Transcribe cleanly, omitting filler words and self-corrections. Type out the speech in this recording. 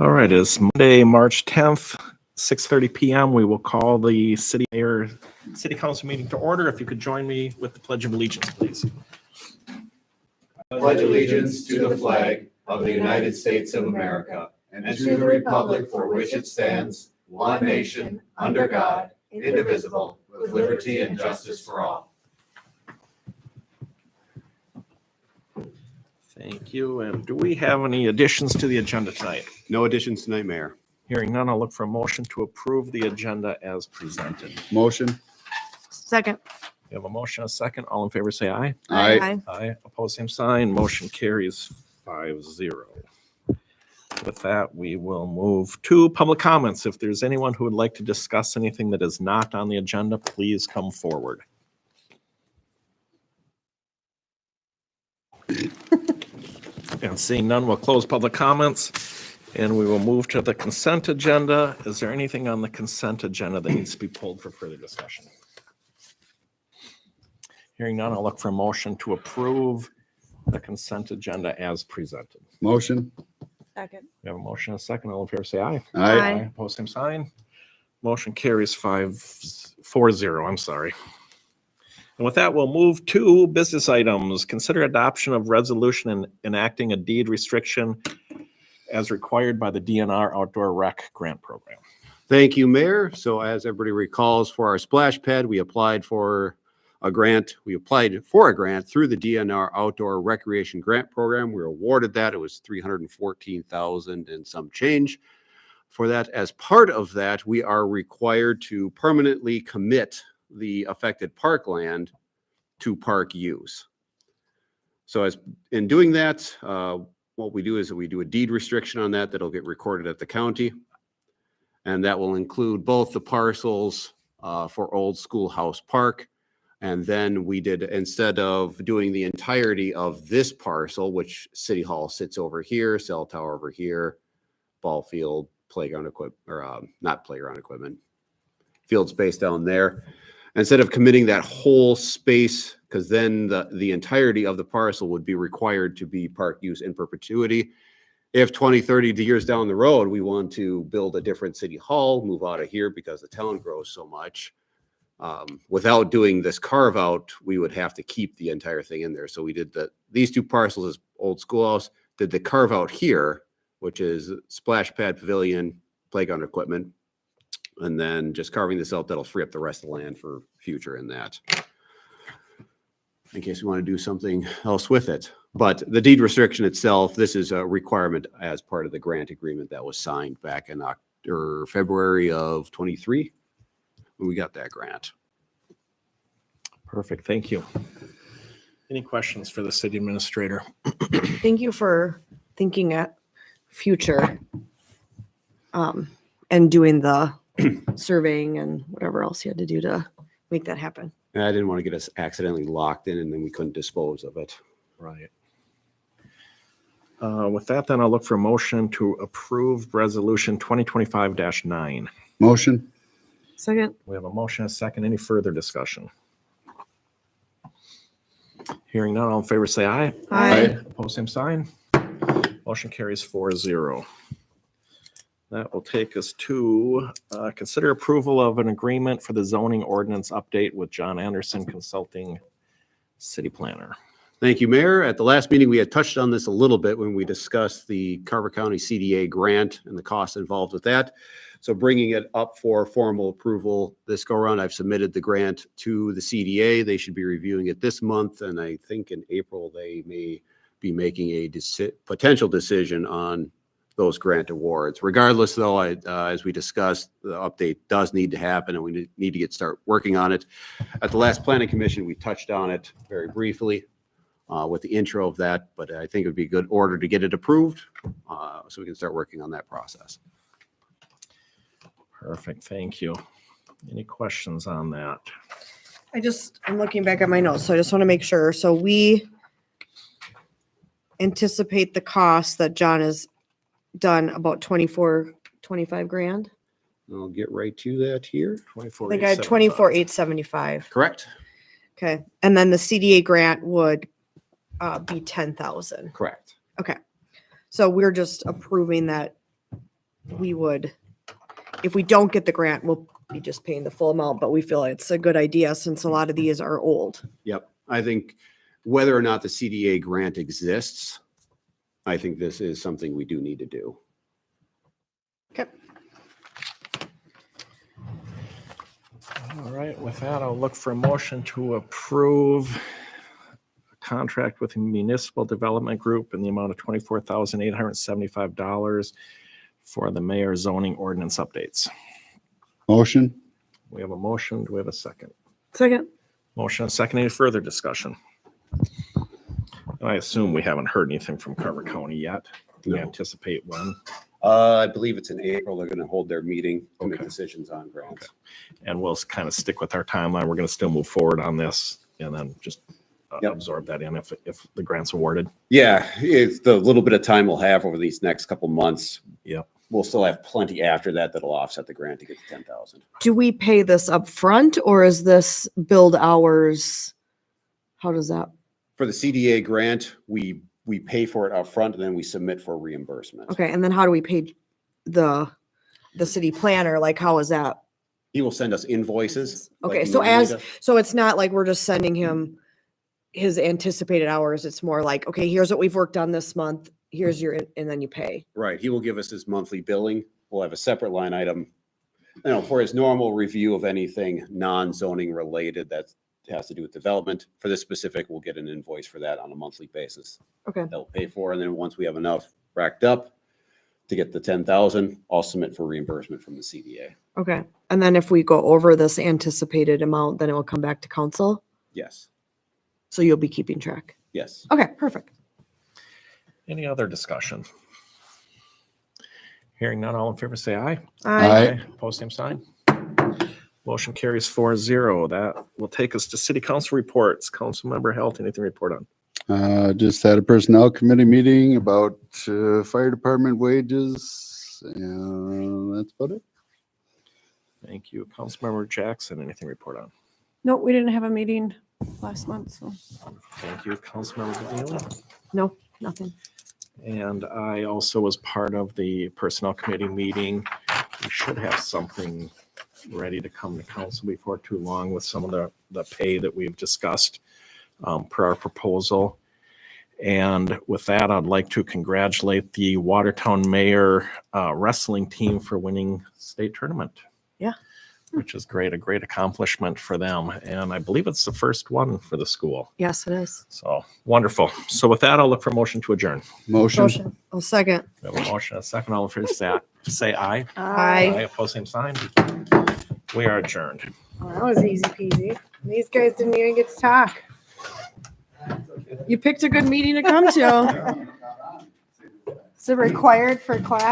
All right, it's Monday, March 10th, 6:30 p.m. We will call the city council meeting to order. If you could join me with the Pledge of Allegiance, please. I pledge allegiance to the flag of the United States of America and to the republic for which it stands, one nation, under God, indivisible, with liberty and justice for all. Thank you. And do we have any additions to the agenda tonight? No additions tonight, Mayor. Hearing none, I'll look for a motion to approve the agenda as presented. Motion. Second. We have a motion, a second. All in favor, say aye. Aye. Aye. Opposed, same sign. Motion carries 5-0. With that, we will move to public comments. If there's anyone who would like to discuss anything that is not on the agenda, please come forward. And seeing none, we'll close public comments and we will move to the consent agenda. Is there anything on the consent agenda that needs to be pulled for further discussion? Hearing none, I'll look for a motion to approve the consent agenda as presented. Motion. Second. We have a motion, a second. All in favor, say aye. Aye. Opposed, same sign. Motion carries 4-0. I'm sorry. And with that, we'll move to business items. Consider adoption of resolution and enacting a deed restriction as required by the DNR Outdoor Rec Grant Program. Thank you, Mayor. So as everybody recalls, for our splash pad, we applied for a grant. We applied for a grant through the DNR Outdoor Recreation Grant Program. We were awarded that. It was $314,000 and some change. For that, as part of that, we are required to permanently commit the affected parkland to park use. So as in doing that, what we do is we do a deed restriction on that that'll get recorded at the county. And that will include both the parcels for Old Schoolhouse Park. And then we did, instead of doing the entirety of this parcel, which City Hall sits over here, cell tower over here, ball field, playground equipment, or not playground equipment, field space down there. Instead of committing that whole space, because then the entirety of the parcel would be required to be park use in perpetuity. If 20, 30 years down the road, we want to build a different city hall, move out of here because the town grows so much, without doing this carve out, we would have to keep the entire thing in there. So we did these two parcels as Old Schoolhouse, did the carve out here, which is splash pad, pavilion, playground equipment. And then just carving this out, that'll free up the rest of the land for future in that, in case we want to do something else with it. But the deed restriction itself, this is a requirement as part of the grant agreement that was signed back in February of 23 when we got that grant. Perfect. Thank you. Any questions for the city administrator? Thank you for thinking at future and doing the surveying and whatever else you had to do to make that happen. And I didn't want to get us accidentally locked in and then we couldn't dispose of it. Right. With that, then I'll look for a motion to approve resolution 2025-9. Motion. Second. We have a motion, a second. Any further discussion? Hearing none, all in favor say aye. Aye. Opposed, same sign. Motion carries 4-0. That will take us to consider approval of an agreement for the zoning ordinance update with John Anderson Consulting City Planner. Thank you, Mayor. At the last meeting, we had touched on this a little bit when we discussed the Carver County CDA grant and the costs involved with that. So bringing it up for formal approval this go around, I've submitted the grant to the CDA. They should be reviewing it this month. And I think in April, they may be making a potential decision on those grant awards. Regardless, though, as we discussed, the update does need to happen and we need to start working on it. At the last planning commission, we touched on it very briefly with the intro of that, but I think it would be good order to get it approved so we can start working on that process. Perfect. Thank you. Any questions on that? I'm looking back at my notes, so I just want to make sure. So we anticipate the cost that John has done about 25 grand. I'll get right to that here. 24. I think I had 24,875. Correct? Okay. And then the CDA grant would be 10,000. Correct. Okay. So we're just approving that we would, if we don't get the grant, we'll be just paying the full amount, but we feel it's a good idea since a lot of these are old. Yep. I think whether or not the CDA grant exists, I think this is something we do need to do. Okay. All right, with that, I'll look for a motion to approve a contract with the Municipal Development Group in the amount of $24,875 for the mayor's zoning ordinance updates. Motion? We have a motion. Do we have a second? Second. Motion and second. Any further discussion? I assume we haven't heard anything from Carver County yet. Do we No. anticipate when? I believe it's in April. They're going to hold their meeting to make Okay. decisions on grants. And we'll kind of stick with our timeline. We're going to still move forward on this and then just Yep. absorb that in if the grant's awarded. Yeah, it's the little bit of time we'll have over these next couple months. Yep. We'll still have plenty after that that'll offset the grant to get to 10,000. Do we pay this up front or is this billed hours? How does that? For the CDA grant, we pay for it up front and then we submit for reimbursement. Okay, and then how do we pay the city planner? Like, how is that? He will send us invoices. like Okay, he so normally as, does. so it's not like we're just sending him his anticipated hours. It's more like, okay, here's what we've worked on this month. Here's your, and then you pay. Right, he will give us his monthly billing. We'll have a separate line item, for his normal review of anything non-zoning related that has to do with development. For this specific, we'll get an invoice for that on a monthly basis. Okay. They'll pay for, and then once we have enough racked up to get the 10,000, I'll submit for reimbursement from the CDA. Okay. And then if we go over this anticipated amount, then it will come back to council. Yes, So you'll be keeping track. yes. Okay, perfect. Any other discussion? Hearing none, all in favor, say aye. Aye. Post same sign. Motion carries 4-0. That will take us to city council reports. Councilmember Halt, anything to report on? Just had a personnel committee meeting about fire department wages, and that's about it. Thank you. Councilmember Jackson, anything to report on? No, we didn't have a meeting last month, so. Thank you. Councilmember Padilla. No, nothing. And I also was part of the personnel committee meeting. We should have something ready to come to council before too long with some of the pay that we've discussed per our proposal. And with that, I'd like to congratulate the Watertown Mayor wrestling team for winning state tournament. Yeah. Which is great, a great accomplishment for them. And I believe it's the first one for the school. Yes, it is. So wonderful. So with that, I'll look for a motion to adjourn. Motion? I'll second. We have a motion, a second. All in favor, say aye. Aye. Opposed, same sign. We are adjourned. Well, that was easy peasy. These guys didn't even get to talk. You picked a good meeting to come to. Is it required for class?